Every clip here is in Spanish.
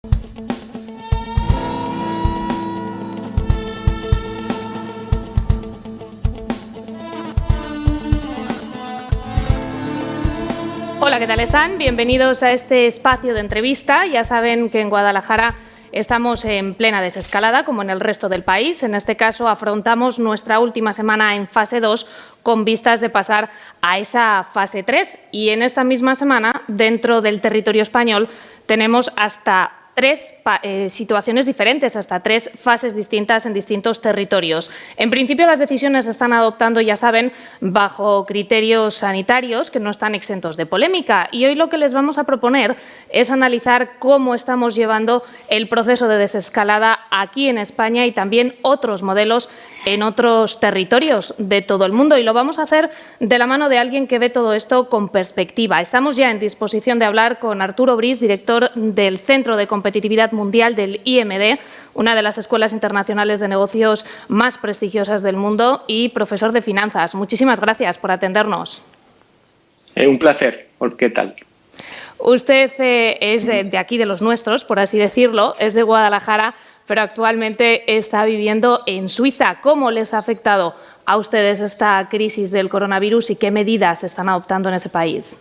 Hola, ¿qué tal están? Bienvenidos a este espacio de entrevista. Ya saben que en Guadalajara estamos en plena desescalada, como en el resto del país. En este caso, afrontamos nuestra última semana en fase 2 con vistas de pasar a esa fase 3. Y en esta misma semana, dentro del territorio español, tenemos hasta tres situaciones diferentes, hasta tres fases distintas en distintos territorios. En principio, las decisiones se están adoptando, ya saben, bajo criterios sanitarios que no están exentos de polémica. Y hoy lo que les vamos a proponer es analizar cómo estamos llevando el proceso de desescalada aquí en España y también otros modelos en otros territorios de todo el mundo. Y lo vamos a hacer de la mano de alguien que ve todo esto con perspectiva. Estamos ya en disposición de hablar con Arturo Bris, director del Centro de Competitividad Mundial del IMD, una de las escuelas internacionales de negocios más prestigiosas del mundo, y profesor de finanzas. Muchísimas gracias por atendernos. Un placer. ¿Qué tal? Usted es de aquí, de los nuestros, por así decirlo, es de Guadalajara, pero actualmente está viviendo en Suiza. ¿Cómo les ha afectado a ustedes esta crisis del coronavirus y qué medidas se están adoptando en ese país?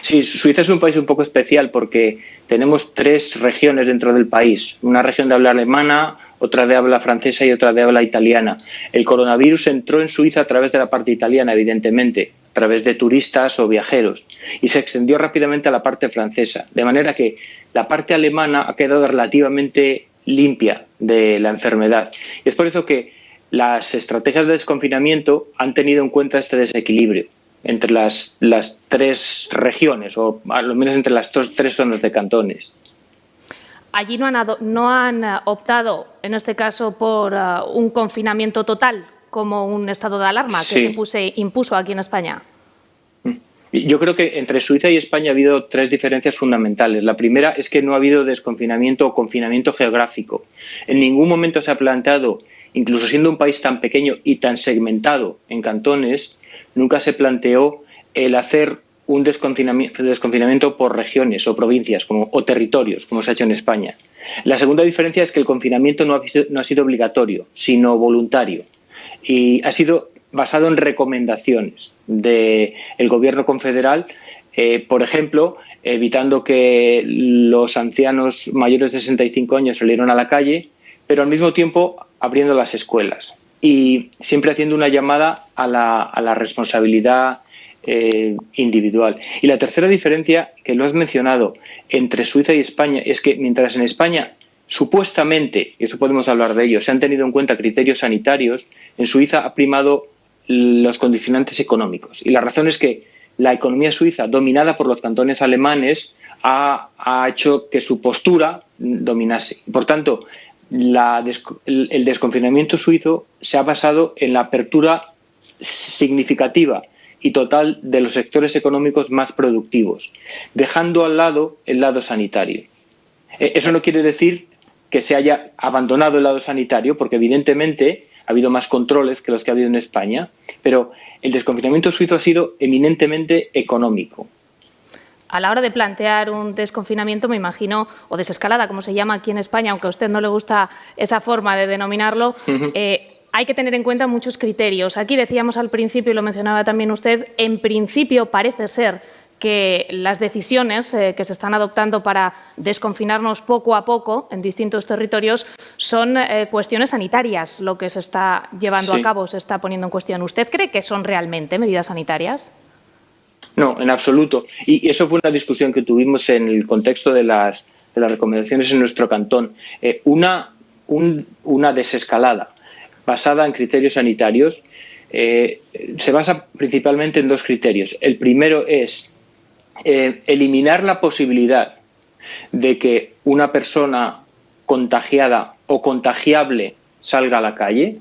Sí, Suiza es un país un poco especial porque tenemos tres regiones dentro del país. Una región de habla alemana, otra de habla francesa y otra de habla italiana. El coronavirus entró en Suiza a través de la parte italiana, evidentemente, a través de turistas o viajeros, y se extendió rápidamente a la parte francesa, de manera que la parte alemana ha quedado relativamente limpia de la enfermedad. Y es por eso que las estrategias de desconfinamiento han tenido en cuenta este desequilibrio entre las tres regiones, o al menos entre las tres zonas de cantones. Allí no han optado, en este caso, por un confinamiento total, como un estado de alarma que se impuso aquí en España. Yo creo que entre Suiza y España ha habido tres diferencias fundamentales. La primera es que no ha habido desconfinamiento o confinamiento geográfico. En ningún momento se ha planteado, incluso siendo un país tan pequeño y tan segmentado en cantones, nunca se planteó el hacer un desconfinamiento por regiones o provincias o territorios, como se ha hecho en España. La segunda diferencia es que el confinamiento no ha sido obligatorio, sino voluntario. Y ha sido basado en recomendaciones del Gobierno confederal, por ejemplo, evitando que los ancianos mayores de 65 años salieran a la calle, pero al mismo tiempo abriendo las escuelas y siempre haciendo una llamada a la responsabilidad individual. Y la tercera diferencia, que lo has mencionado, entre Suiza y España, es que mientras en España supuestamente, y eso podemos hablar de ello, se han tenido en cuenta criterios sanitarios, en Suiza ha primado los condicionantes económicos. Y la razón es que la economía suiza, dominada por los cantones alemanes, ha hecho que su postura dominase. Por tanto, el desconfinamiento suizo se ha basado en la apertura significativa y total de los sectores económicos más productivos, dejando al lado el lado sanitario. Eso no quiere decir que se haya abandonado el lado sanitario, porque evidentemente ha habido más controles que los que ha habido en España, pero el desconfinamiento suizo ha sido eminentemente económico. A la hora de plantear un desconfinamiento, me imagino, o desescalada, como se llama aquí en España, aunque a usted no le gusta esa forma de denominarlo, hay que tener en cuenta muchos criterios. Aquí decíamos al principio, y lo mencionaba también usted, en principio parece ser que las decisiones que se están adoptando para desconfinarnos poco a poco en distintos territorios son cuestiones sanitarias, lo que se está llevando a cabo, se está poniendo en cuestión. ¿Usted cree que son realmente medidas sanitarias? No, en absoluto. Y eso fue una discusión que tuvimos en el contexto de las recomendaciones en nuestro cantón. Una desescalada basada en criterios sanitarios se basa principalmente en dos criterios. El primero es eliminar la posibilidad de que una persona contagiada o contagiable salga a la calle.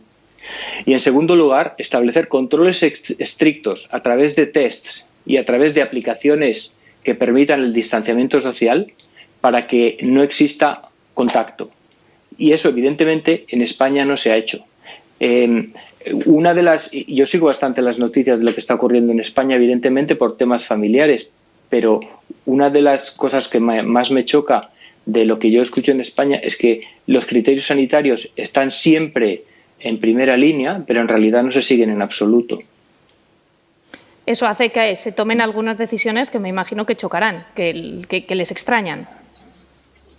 Y, en segundo lugar, establecer controles estrictos a través de tests y a través de aplicaciones que permitan el distanciamiento social para que no exista contacto. Y eso, evidentemente, en España no se ha hecho. Yo sigo bastante las noticias de lo que está ocurriendo en España, evidentemente, por temas familiares, pero una de las cosas que más me choca de lo que yo escucho en España es que los criterios sanitarios están siempre en primera línea, pero en realidad no se siguen en absoluto. Eso hace que se tomen algunas decisiones que me imagino que chocarán, que les extrañan.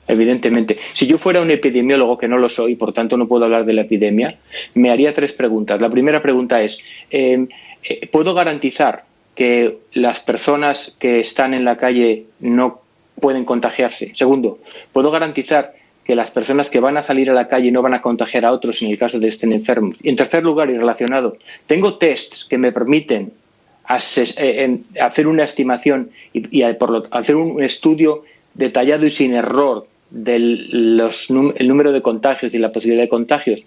Evidentemente. Si yo fuera un epidemiólogo, que no lo soy, por tanto no puedo hablar de la epidemia, me haría 3 preguntas. La primera pregunta es, ¿puedo garantizar que las personas que están en la calle no pueden contagiarse? Segundo, ¿puedo garantizar que las personas que van a salir a la calle no van a contagiar a otros en el caso de que estén enfermos? Y en tercer lugar, y relacionado, ¿tengo tests que me permiten hacer una estimación y hacer un estudio detallado y sin error del el número de contagios y la posibilidad de contagios?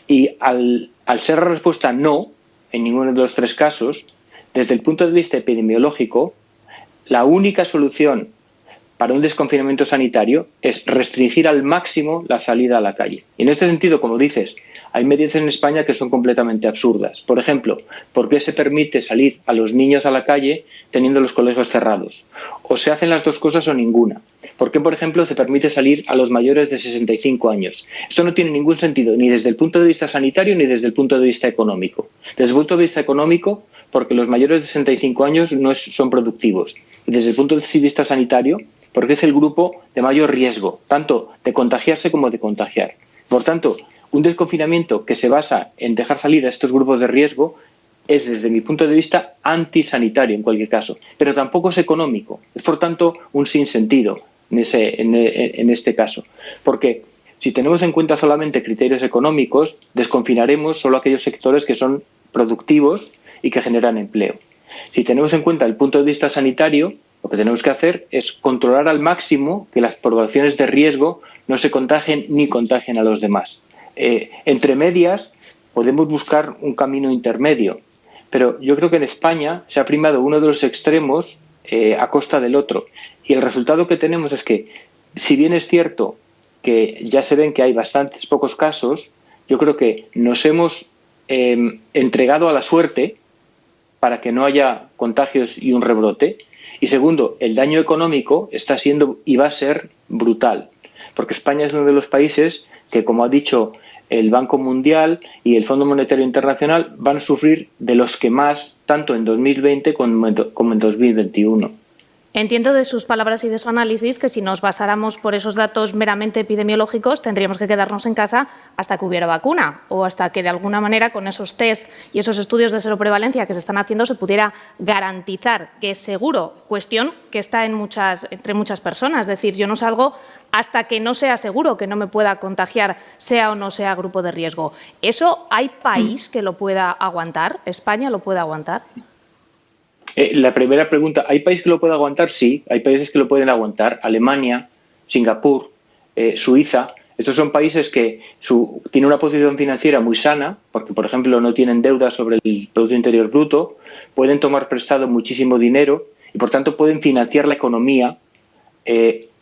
Y al ser la respuesta no, en ninguno de los 3 casos, desde el punto de vista epidemiológico, la única solución para un desconfinamiento sanitario es restringir al máximo la salida a la calle. Y en este sentido, como dices, hay medidas en España que son completamente absurdas. Por ejemplo, ¿por qué se permite salir a los niños a la calle teniendo los colegios cerrados? ¿O se hacen las 2 cosas o ninguna? ¿Por qué, por ejemplo, se permite salir a los mayores de 65 años? Esto no tiene ningún sentido, ni desde el punto de vista sanitario ni desde el punto de vista económico. Desde el punto de vista económico, porque los mayores de 65 años no son productivos. Y desde el punto de vista sanitario, porque es el grupo de mayor riesgo, tanto de contagiarse como de contagiar. Por tanto, un desconfinamiento que se basa en dejar salir a estos grupos de riesgo es, desde mi punto de vista, antisanitario en cualquier caso, pero tampoco es económico. Es, por tanto, un sinsentido en este caso. Porque si tenemos en cuenta solamente criterios económicos, desconfinaremos solo aquellos sectores que son productivos y que generan empleo. Si tenemos en cuenta el punto de vista sanitario, lo que tenemos que hacer es controlar al máximo que las poblaciones de riesgo no se contagien ni contagien a los demás. Entre medias podemos buscar un camino intermedio, pero yo creo que en España se ha primado uno de los extremos a costa del otro. Y el resultado que tenemos es que, si bien es cierto que ya se ven que hay bastantes pocos casos, yo creo que nos hemos entregado a la suerte para que no haya contagios y un rebrote. Y segundo, el daño económico está siendo y va a ser brutal, porque España es uno de los países que, como ha dicho el Banco Mundial y el Fondo Monetario Internacional, van a sufrir de los que más, tanto en 2020 como en 2021. Entiendo de sus palabras y de su análisis que si nos basáramos por esos datos meramente epidemiológicos tendríamos que quedarnos en casa hasta que hubiera vacuna o hasta que de alguna manera con esos test y esos estudios de seroprevalencia que se están haciendo se pudiera garantizar que es seguro, cuestión que está entre muchas personas. Es decir, yo no salgo hasta que no sea seguro que no me pueda contagiar, sea o no sea grupo de riesgo. ¿Eso hay país que lo pueda aguantar? ¿España lo puede aguantar? La primera pregunta, ¿hay países que lo pueden aguantar? Sí, hay países que lo pueden aguantar. Alemania, Singapur, Suiza. Estos son países que tienen una posición financiera muy sana, porque, por ejemplo, no tienen deuda sobre el Producto Interior Bruto, pueden tomar prestado muchísimo dinero y, por tanto, pueden financiar la economía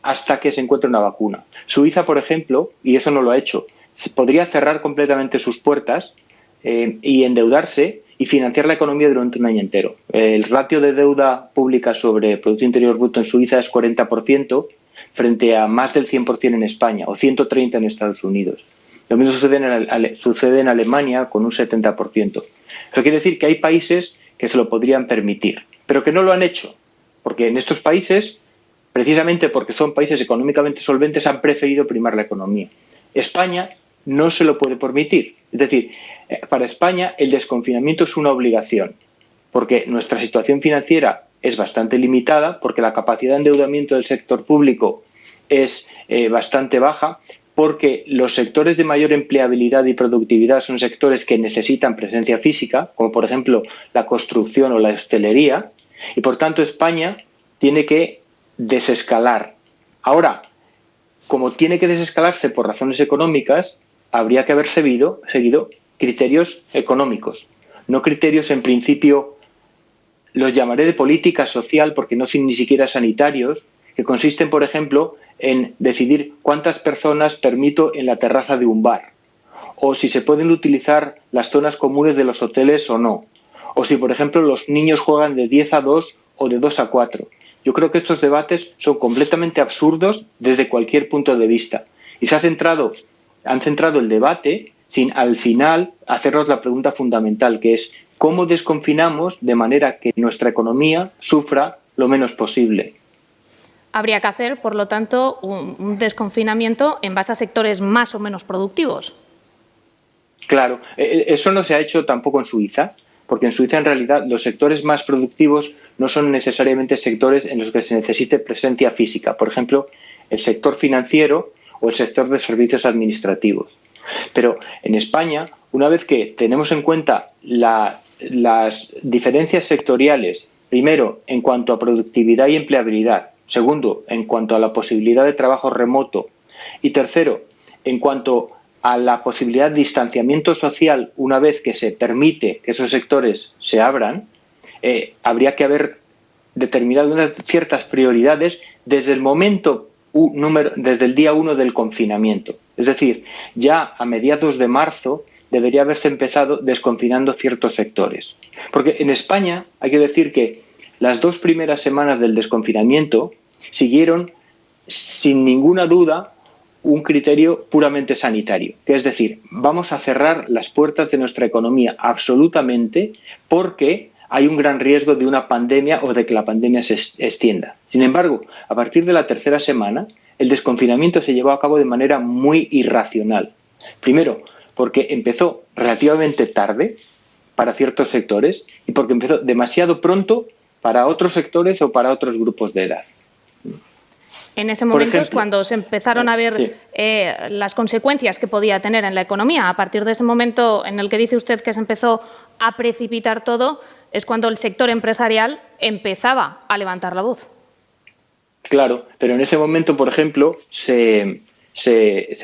hasta que se encuentre una vacuna. Suiza, por ejemplo, y eso no lo ha hecho, podría cerrar completamente sus puertas y endeudarse y financiar la economía durante un año entero. El ratio de deuda pública sobre Producto Interior Bruto en Suiza es 40%, frente a más del 100% en España o 130% en Estados Unidos. Lo mismo sucede en Alemania con un 70%. Eso quiere decir que hay países que se lo podrían permitir, pero que no lo han hecho, porque en estos países, precisamente porque son países económicamente solventes, han preferido primar la economía. España no se lo puede permitir. Es decir, para España el desconfinamiento es una obligación, porque nuestra situación financiera es bastante limitada, porque la capacidad de endeudamiento del sector público es bastante baja, porque los sectores de mayor empleabilidad y productividad son sectores que necesitan presencia física, como por ejemplo la construcción o la hostelería, y por tanto España tiene que desescalar. Ahora, como tiene que desescalarse por razones económicas, habría que haber seguido criterios económicos, no criterios en principio, los llamaré de política social porque no son ni siquiera sanitarios, que consisten, por ejemplo, en decidir cuántas personas permito en la terraza de un bar, o si se pueden utilizar las zonas comunes de los hoteles o no, o si, por ejemplo, los niños juegan de 10 a 2 o de 2 a 4. Yo creo que estos debates son completamente absurdos desde cualquier punto de vista y han centrado el debate sin al final hacernos la pregunta fundamental, que es ¿cómo desconfinamos de manera que nuestra economía sufra lo menos posible? Habría que hacer, por lo tanto, un desconfinamiento en base a sectores más o menos productivos. Claro, eso no se ha hecho tampoco en Suiza, porque en Suiza en realidad los sectores más productivos no son necesariamente sectores en los que se necesite presencia física. Por ejemplo, el sector financiero o el sector de servicios administrativos. Pero en España, una vez que tenemos en cuenta las diferencias sectoriales, primero en cuanto a productividad y empleabilidad, segundo en cuanto a la posibilidad de trabajo remoto y tercero en cuanto a la posibilidad de distanciamiento social una vez que se permite que esos sectores se abran, habría que haber determinado unas ciertas prioridades desde desde el día 1 del confinamiento. Es decir, ya a mediados de marzo debería haberse empezado desconfinando ciertos sectores. Porque en España hay que decir que las 2 primeras semanas del desconfinamiento siguieron sin ninguna duda un criterio puramente sanitario, que es decir, vamos a cerrar las puertas de nuestra economía absolutamente porque hay un gran riesgo de una pandemia o de que la pandemia se extienda. Sin embargo, a partir de la tercera semana, el desconfinamiento se llevó a cabo de manera muy irracional. Primero, porque empezó relativamente tarde para ciertos sectores y porque empezó demasiado pronto para otros sectores o para otros grupos de edad. En ese momento es cuando se empezaron a ver las consecuencias que podía tener en la economía. A partir de ese momento en el que dice usted que se empezó a precipitar todo, es cuando el sector empresarial empezaba a levantar la voz. Claro, pero en ese momento, por ejemplo, se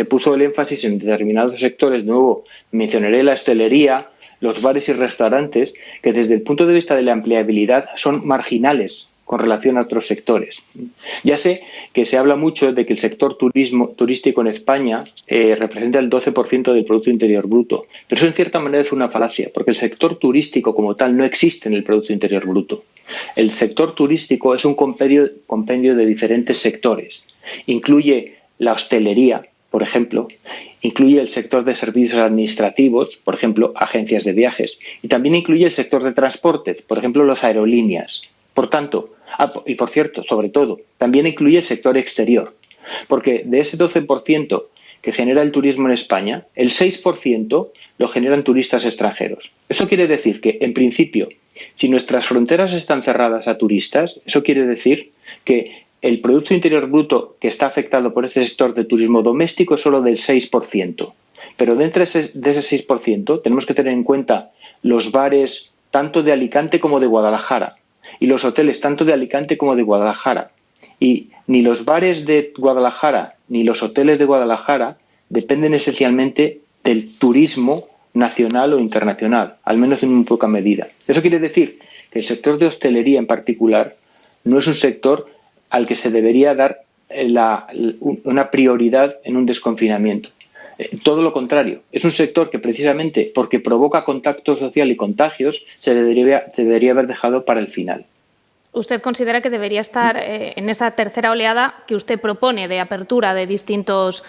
puso el énfasis en determinados sectores. De nuevo, mencionaré la hostelería, los bares y restaurantes, que desde el punto de vista de la empleabilidad son marginales con relación a otros sectores. Ya sé que se habla mucho de que el sector turístico en España representa el 12% del Producto Interior Bruto, pero eso en cierta manera es una falacia, porque el sector turístico como tal no existe en el Producto Interior Bruto. El sector turístico es un compendio de diferentes sectores. Incluye la hostelería, por ejemplo, incluye el sector de servicios administrativos, por ejemplo, agencias de viajes, y también incluye el sector de transporte, por ejemplo, las aerolíneas. Por tanto, y por cierto, sobre todo, también incluye el sector exterior, porque de ese 12% que genera el turismo en España, el 6% lo generan turistas extranjeros. Eso quiere decir que, en principio, si nuestras fronteras están cerradas a turistas, eso quiere decir que el Producto Interior Bruto que está afectado por ese sector de turismo doméstico es solo del 6%. Pero dentro de ese 6% tenemos que tener en cuenta los bares tanto de Alicante como de Guadalajara y los hoteles tanto de Alicante como de Guadalajara. Y ni los bares de Guadalajara ni los hoteles de Guadalajara dependen esencialmente del turismo nacional o internacional, al menos en muy poca medida. Eso quiere decir que el sector de hostelería en particular no es un sector al que se debería dar una prioridad en un desconfinamiento. Todo lo contrario, es un sector que precisamente porque provoca contacto social y contagios se debería haber dejado para el final. ¿Usted considera que debería estar en esa tercera oleada que usted propone de apertura de distintos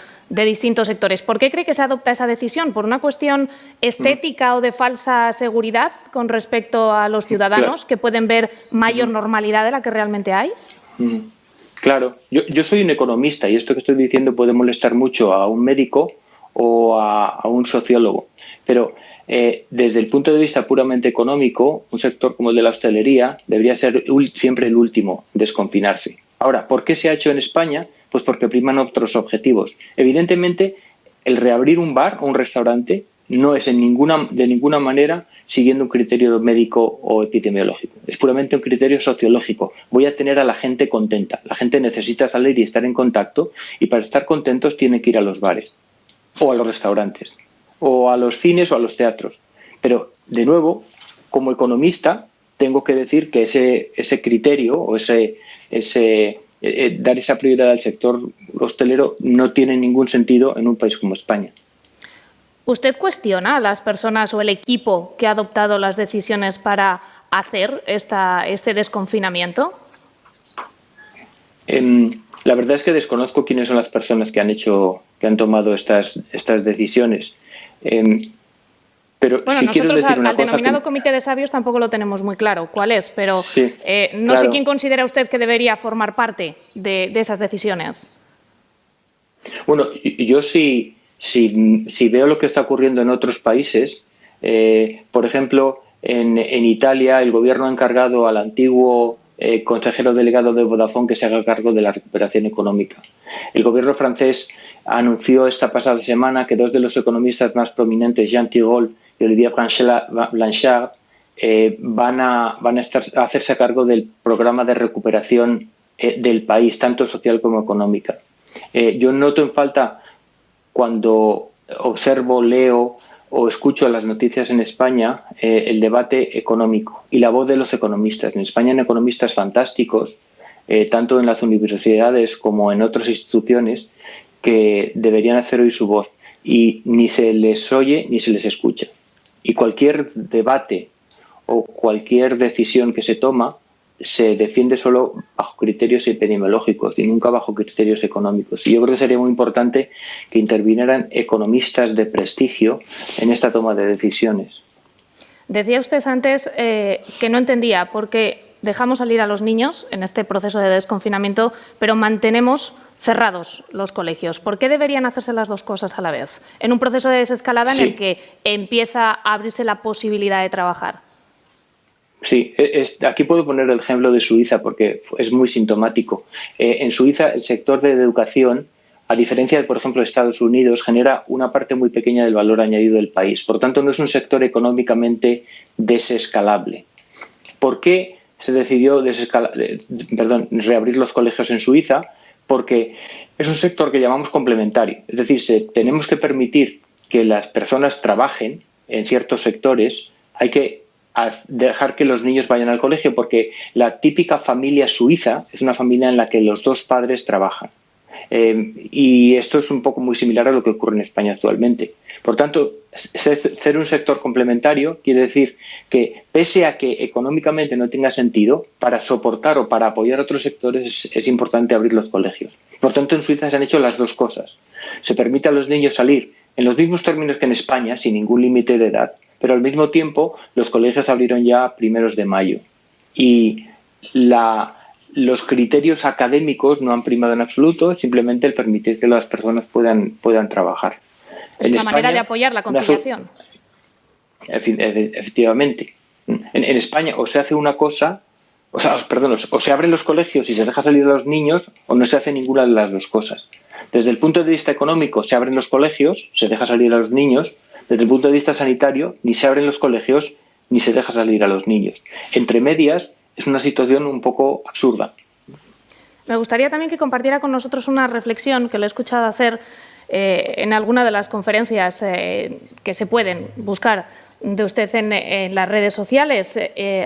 sectores? ¿Por qué cree que se adopta esa decisión? ¿Por una cuestión estética o de falsa seguridad con respecto a los ciudadanos que pueden ver mayor normalidad de la que realmente hay? Claro, yo soy un economista y esto que estoy diciendo puede molestar mucho a un médico o a un sociólogo, pero desde el punto de vista puramente económico, un sector como el de la hostelería debería ser siempre el último en desconfinarse. Ahora, ¿por qué se ha hecho en España? Pues porque priman otros objetivos. Evidentemente, el reabrir un bar o un restaurante no es de ninguna manera siguiendo un criterio médico o epidemiológico. Es puramente un criterio sociológico. Voy a tener a la gente contenta. La gente necesita salir y estar en contacto y para estar contentos tiene que ir a los bares o a los restaurantes o a los cines o a los teatros. Pero, de nuevo, como economista, tengo que decir que ese criterio o dar esa prioridad al sector hostelero no tiene ningún sentido en un país como España. ¿Usted cuestiona a las personas o el equipo que ha adoptado las decisiones para hacer este desconfinamiento? La verdad es que desconozco quiénes son las personas que han tomado estas decisiones. Pero bueno, sí quiero nosotros decir una al cosa denominado comité de sabios tampoco lo tenemos muy claro cuál es, pero sí, no claro. sé quién considera usted que debería formar parte de esas decisiones. Bueno, yo si veo lo que está ocurriendo en otros países, por ejemplo, en Italia el gobierno ha encargado al antiguo consejero delegado de Vodafone que se haga cargo de la recuperación económica. El gobierno francés anunció esta pasada semana que dos de los economistas más prominentes, Jean Tirole y Olivier Blanchard, van a hacerse cargo del programa de recuperación del país, tanto social como económica. Yo noto en falta cuando observo, leo o escucho las noticias en España el debate económico y la voz de los economistas. En España hay economistas fantásticos, tanto en las universidades como en otras instituciones, que deberían hacer oír su voz y ni se les oye ni se les escucha. Y cualquier debate o cualquier decisión que se toma se defiende solo bajo criterios epidemiológicos y nunca bajo criterios económicos. Y yo creo que sería muy importante que intervinieran economistas de prestigio en esta toma de decisiones. Decía usted antes que no entendía por qué dejamos salir a los niños en este proceso de desconfinamiento, pero mantenemos cerrados los colegios. ¿Por qué deberían hacerse las dos cosas a la vez? En un proceso de desescalada en el que empieza a abrirse la posibilidad de trabajar. Sí, aquí puedo poner el ejemplo de Suiza porque es muy sintomático. En Suiza el sector de educación, a diferencia de, por ejemplo, Estados Unidos, genera una parte muy pequeña del valor añadido del país. Por tanto, no es un sector económicamente desescalable. ¿Por qué se decidió reabrir los colegios en Suiza? Porque es un sector que llamamos complementario. Es decir, tenemos que permitir que las personas trabajen en ciertos sectores. Hay que dejar que los niños vayan al colegio porque la típica familia suiza es una familia en la que los dos padres trabajan. Y esto es un poco muy similar a lo que ocurre en España actualmente. Por tanto, ser un sector complementario quiere decir que, pese a que económicamente no tenga sentido, para soportar o para apoyar a otros sectores es importante abrir los colegios. Por tanto, en Suiza se han hecho las dos cosas. Se permite a los niños salir en los mismos términos que en España, sin ningún límite de edad, pero al mismo tiempo los colegios abrieron ya a primeros de mayo. Y los criterios académicos no han primado en absoluto, simplemente el permitir que las personas puedan trabajar. Es una manera de apoyar la conciliación. Efectivamente. En España o se hace una cosa, o se abren los colegios y se deja salir a los niños, o no se hace ninguna de las dos cosas. Desde el punto de vista económico se abren los colegios, se deja salir a los niños. Desde el punto de vista sanitario, ni se abren los colegios ni se deja salir a los niños. Entre medias, es una situación un poco absurda. Me gustaría también que compartiera con nosotros una reflexión que le he escuchado hacer en alguna de las conferencias que se pueden buscar de usted en las redes sociales.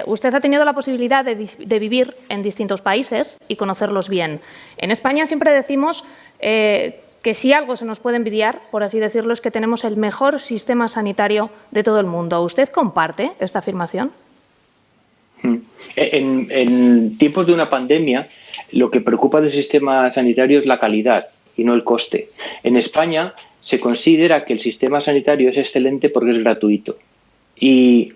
Usted ha tenido la posibilidad de vivir en distintos países y conocerlos bien. En España siempre decimos que si algo se nos puede envidiar, por así decirlo, es que tenemos el mejor sistema sanitario de todo el mundo. ¿Usted comparte esta afirmación? En tiempos de una pandemia, lo que preocupa del sistema sanitario es la calidad y no el coste. En España se considera que el sistema sanitario es excelente porque es gratuito. Y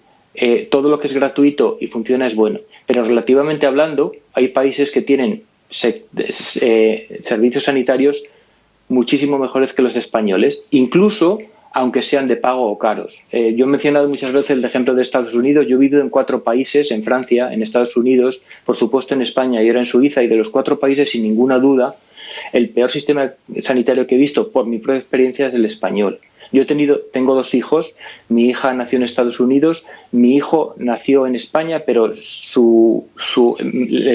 todo lo que es gratuito y funciona es bueno. Pero relativamente hablando, hay países que tienen servicios sanitarios muchísimo mejores que los españoles, incluso aunque sean de pago o caros. Yo he mencionado muchas veces el ejemplo de Estados Unidos. Yo he vivido en 4 países, en Francia, en Estados Unidos, por supuesto en España y ahora en Suiza, y de los 4 países, sin ninguna duda, el peor sistema sanitario que he visto por mi propia experiencia es el español. Yo tengo 2 hijos, mi hija nació en Estados Unidos, mi hijo nació en España, pero el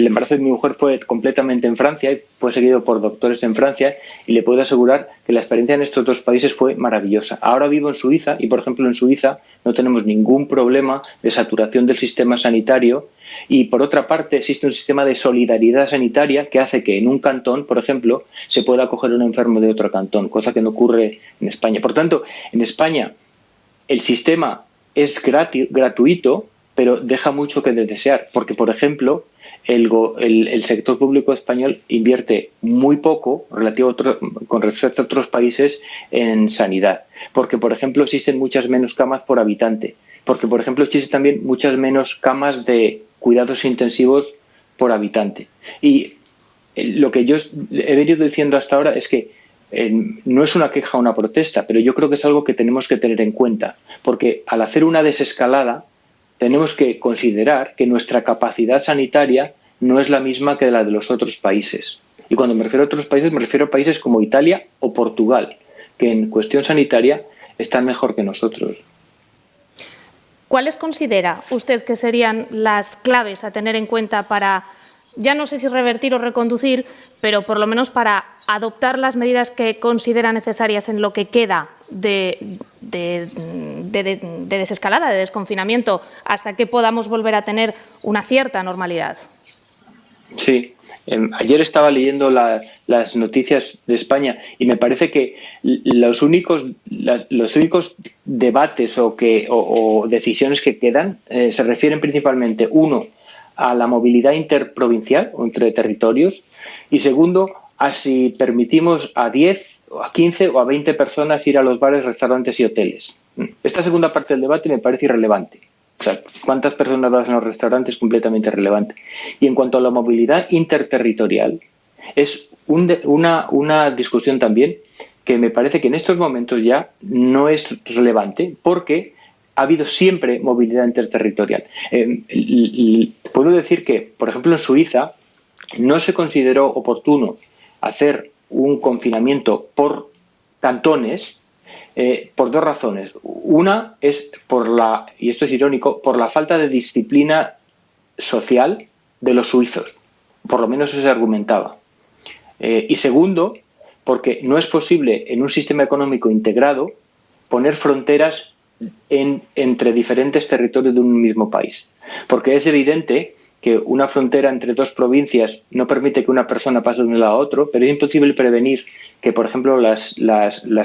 embarazo de mi mujer fue completamente en Francia y fue seguido por doctores en Francia, y le puedo asegurar que la experiencia en estos 2 países fue maravillosa. Ahora vivo en Suiza y, por ejemplo, en Suiza no tenemos ningún problema de saturación del sistema sanitario, y por otra parte existe un sistema de solidaridad sanitaria que hace que en un cantón, por ejemplo, se pueda acoger a un enfermo de otro cantón, cosa que no ocurre en España. Por tanto, en España el sistema es gratuito, pero deja mucho que desear, porque, por ejemplo, el sector público español invierte muy poco con respecto a otros países en sanidad, porque, por ejemplo, existen muchas menos camas por habitante, porque, por ejemplo, existen también muchas menos camas de cuidados intensivos por habitante. Y lo que yo he venido diciendo hasta ahora es que no es una queja o una protesta, pero yo creo que es algo que tenemos que tener en cuenta, porque al hacer una desescalada tenemos que considerar que nuestra capacidad sanitaria no es la misma que la de los otros países. Y cuando me refiero a otros países, me refiero a países como Italia o Portugal, que en cuestión sanitaria están mejor que nosotros. ¿Cuáles considera usted que serían las claves a tener en cuenta para, ya no sé si revertir o reconducir, pero por lo menos para adoptar las medidas que considera necesarias en lo que queda de desescalada, de desconfinamiento, hasta que podamos volver a tener una cierta normalidad? Sí, ayer estaba leyendo las noticias de España y me parece que los únicos debates o decisiones que quedan se refieren principalmente, uno, a la movilidad interprovincial o entre territorios, y segundo, a si permitimos a 10, a 15 o a 20 personas ir a los bares, restaurantes y hoteles. Esta segunda parte del debate me parece irrelevante. O sea, cuántas personas vas en los restaurantes es completamente irrelevante. Y en cuanto a la movilidad interterritorial, es una discusión también que me parece que en estos momentos ya no es relevante, porque ha habido siempre movilidad interterritorial. Puedo decir que, por ejemplo, en Suiza no se consideró oportuno hacer un confinamiento por cantones, por dos razones. Una es y esto es irónico, por la falta de disciplina social de los suizos. Por lo menos eso se argumentaba. Y segundo, porque no es posible en un sistema económico integrado poner fronteras entre diferentes territorios de un mismo país. Porque es evidente que una frontera entre dos provincias no permite que una persona pase de un lado a otro, pero es imposible prevenir que, por ejemplo, las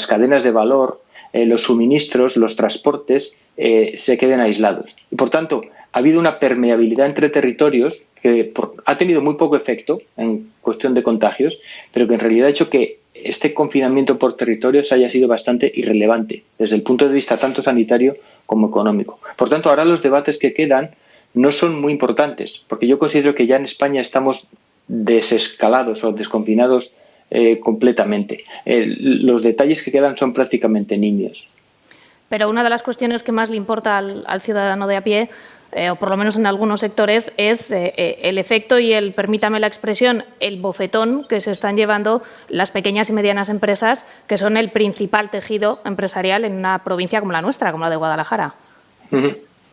cadenas de valor, los suministros, los transportes se queden aislados. Y, por tanto, ha habido una permeabilidad entre territorios que ha tenido muy poco efecto en cuestión de contagios, pero que en realidad ha hecho que este confinamiento por territorios haya sido bastante irrelevante desde el punto de vista tanto sanitario como económico. Por tanto, ahora los debates que quedan no son muy importantes, porque yo considero que ya en España estamos desescalados o desconfinados completamente. Los detalles que quedan son prácticamente nimios. Pero una de las cuestiones que más le importa al ciudadano de a pie, o por lo menos en algunos sectores, es el efecto y permítame la expresión, el bofetón que se están llevando las pequeñas y medianas empresas, que son el principal tejido empresarial en una provincia como la nuestra, como la de Guadalajara.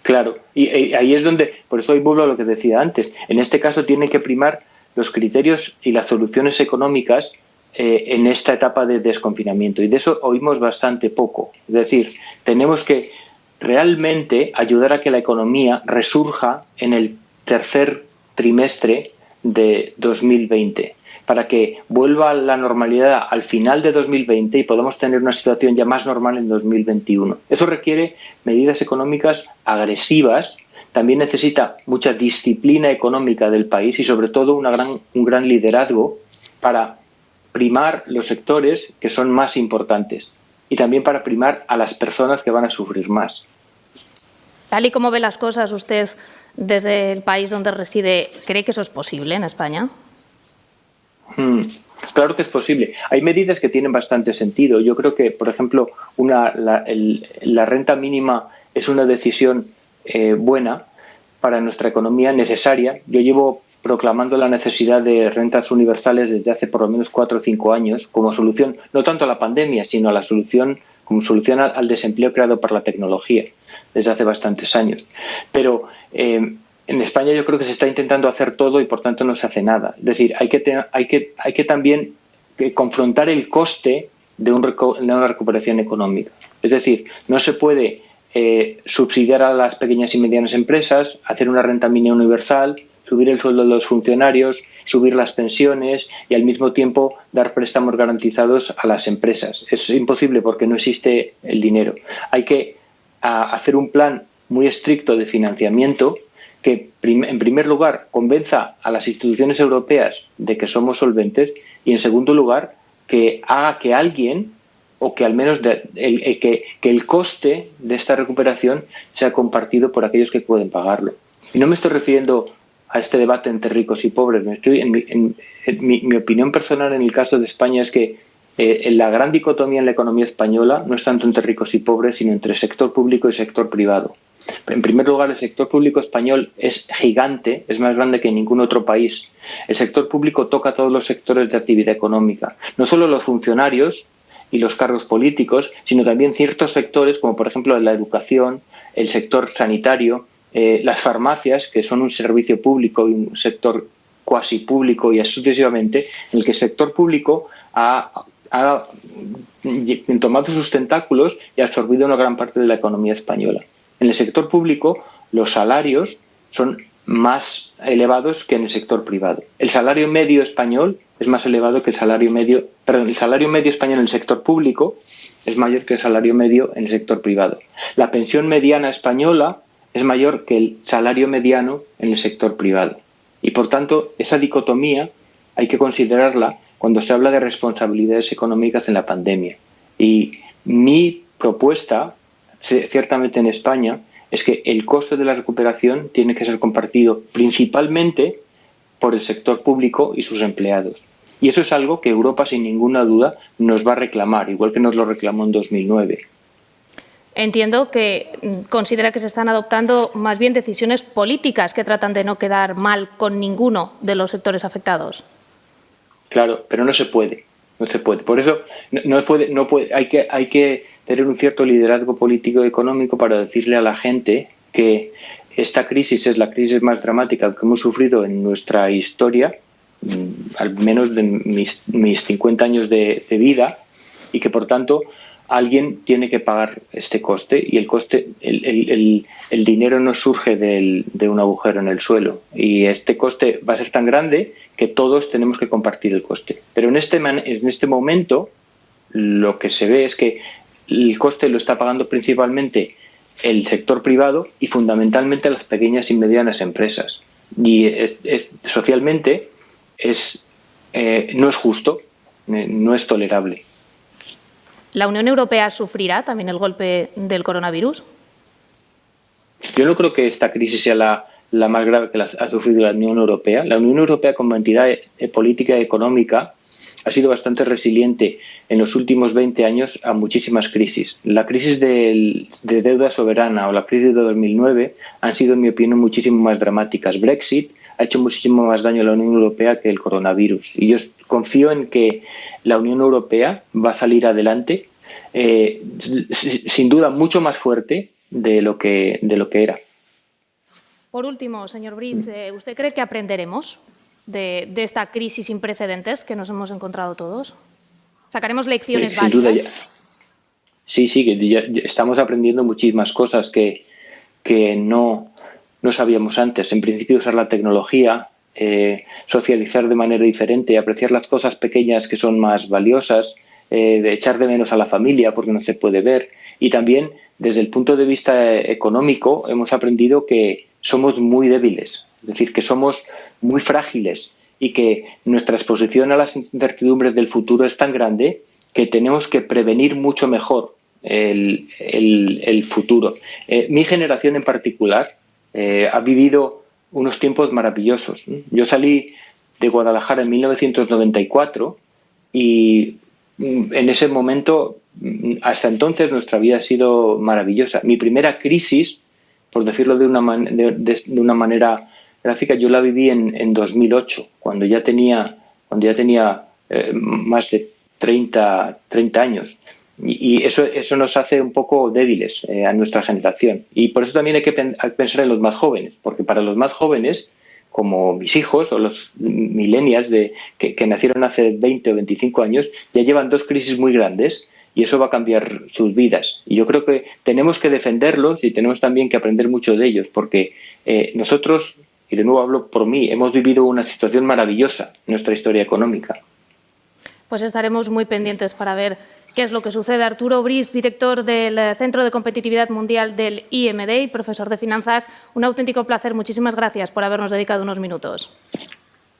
Claro, y ahí es donde, por eso vuelvo a lo que decía antes, en este caso tienen que primar los criterios y las soluciones económicas en esta etapa de desconfinamiento, y de eso oímos bastante poco. Es decir, tenemos que realmente ayudar a que la economía resurja en el tercer trimestre de 2020, para que vuelva a la normalidad al final de 2020 y podamos tener una situación ya más normal en 2021. Eso requiere medidas económicas agresivas, también necesita mucha disciplina económica del país y sobre todo un gran liderazgo para primar los sectores que son más importantes y también para primar a las personas que van a sufrir más. Tal y como ve las cosas usted desde el país donde reside, ¿cree que eso es posible en España? Claro que es posible. Hay medidas que tienen bastante sentido. Yo creo que, por ejemplo, la renta mínima es una decisión buena para nuestra economía, necesaria. Yo llevo proclamando la necesidad de rentas universales desde hace por lo menos 4 o 5 años como solución, no tanto a la pandemia, sino como solución al desempleo creado por la tecnología desde hace bastantes años. Pero en España yo creo que se está intentando hacer todo y por tanto no se hace nada. Es decir, hay que también confrontar el coste de una recuperación económica. Es decir, no se puede subsidiar a las pequeñas y medianas empresas, hacer una renta mínima universal, subir el sueldo de los funcionarios, subir las pensiones y al mismo tiempo dar préstamos garantizados a las empresas. Es imposible porque no existe el dinero. Hay que hacer un plan muy estricto de financiamiento que, en primer lugar, convenza a las instituciones europeas de que somos solventes y, en segundo lugar, que haga que alguien, o que al menos que el coste de esta recuperación sea compartido por aquellos que pueden pagarlo. Y no me estoy refiriendo a este debate entre ricos y pobres. Mi opinión personal en el caso de España es que la gran dicotomía en la economía española no es tanto entre ricos y pobres, sino entre sector público y sector privado. En primer lugar, el sector público español es gigante, es más grande que en ningún otro país. El sector público toca todos los sectores de actividad económica, no solo los funcionarios y los cargos políticos, sino también ciertos sectores, como por ejemplo la educación, el sector sanitario, las farmacias, que son un servicio público y un sector cuasi público, y así sucesivamente, en el que el sector público ha tomado sus tentáculos y ha absorbido una gran parte de la economía española. En el sector público los salarios son más elevados que en el sector privado. El salario medio español es más elevado que el salario medio español en el sector público es mayor que el salario medio en el sector privado. La pensión mediana española es mayor que el salario mediano en el sector privado. Y por tanto, esa dicotomía hay que considerarla cuando se habla de responsabilidades económicas en la pandemia. Y mi propuesta, ciertamente en España, es que el coste de la recuperación tiene que ser compartido principalmente por el sector público y sus empleados. Y eso es algo que Europa, sin ninguna duda, nos va a reclamar, igual que nos lo reclamó en 2009. Entiendo que considera que se están adoptando más bien decisiones políticas que tratan de no quedar mal con ninguno de los sectores afectados. Claro, pero no se puede. No se puede. Por eso hay que tener un cierto liderazgo político y económico para decirle a la gente que esta crisis es la crisis más dramática que hemos sufrido en nuestra historia, al menos de mis 50 años de vida, y que por tanto alguien tiene que pagar este coste, y el coste, el dinero no surge de un agujero en el suelo, y este coste va a ser tan grande que todos tenemos que compartir el coste. Pero en este momento lo que se ve es que el coste lo está pagando principalmente el sector privado y fundamentalmente las pequeñas y medianas empresas. Y socialmente no es justo, no es tolerable. ¿La Unión Europea sufrirá también el golpe del coronavirus? Yo no creo que esta crisis sea la más grave que ha sufrido la Unión Europea. La Unión Europea, como entidad política y económica, ha sido bastante resiliente en los últimos 20 años a muchísimas crisis. La crisis de deuda soberana o la crisis de 2009 han sido, en mi opinión, muchísimo más dramáticas. Brexit ha hecho muchísimo más daño a la Unión Europea que el coronavirus. Y yo confío en que la Unión Europea va a salir adelante, sin duda mucho más fuerte de lo que era. Por último, señor Briz, ¿usted cree que aprenderemos de esta crisis sin precedentes que nos hemos encontrado todos? ¿Sacaremos lecciones válidas? Sin duda, sí, que ya estamos aprendiendo muchísimas cosas que no sabíamos antes. En principio, usar la tecnología, socializar de manera diferente, apreciar las cosas pequeñas que son más valiosas, de echar de menos a la familia porque no se puede ver. Y también, desde el punto de vista económico, hemos aprendido que somos muy débiles, es decir, que somos muy frágiles y que nuestra exposición a las incertidumbres del futuro es tan grande que tenemos que prevenir mucho mejor el futuro. Mi generación en particular ha vivido unos tiempos maravillosos. Yo salí de Guadalajara en 1994 y en ese momento, hasta entonces, nuestra vida ha sido maravillosa. Mi primera crisis, por decirlo de una manera gráfica, yo la viví en 2008, cuando ya tenía más de 30 años. Y eso nos hace un poco débiles a nuestra generación. Y por eso también hay que pensar en los más jóvenes, porque para los más jóvenes, como mis hijos o los millennials que nacieron hace 20 o 25 años, ya llevan dos crisis muy grandes y eso va a cambiar sus vidas. Y yo creo que tenemos que defenderlos y tenemos también que aprender mucho de ellos, porque nosotros, y de nuevo hablo por mí, hemos vivido una situación maravillosa en nuestra historia económica. Pues estaremos muy pendientes para ver qué es lo que sucede. Arturo Bris, director del Centro de Competitividad Mundial del IMD y profesor de finanzas, un auténtico placer. Muchísimas gracias por habernos dedicado unos minutos.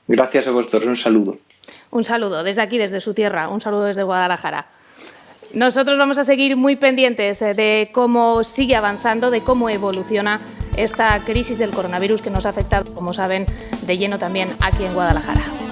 Gracias a vosotros, un saludo. Un saludo desde aquí, desde su tierra, un saludo desde Guadalajara. Nosotros vamos a seguir muy pendientes de cómo sigue avanzando, de cómo evoluciona esta crisis del coronavirus que nos ha afectado, como saben, de lleno también aquí en Guadalajara.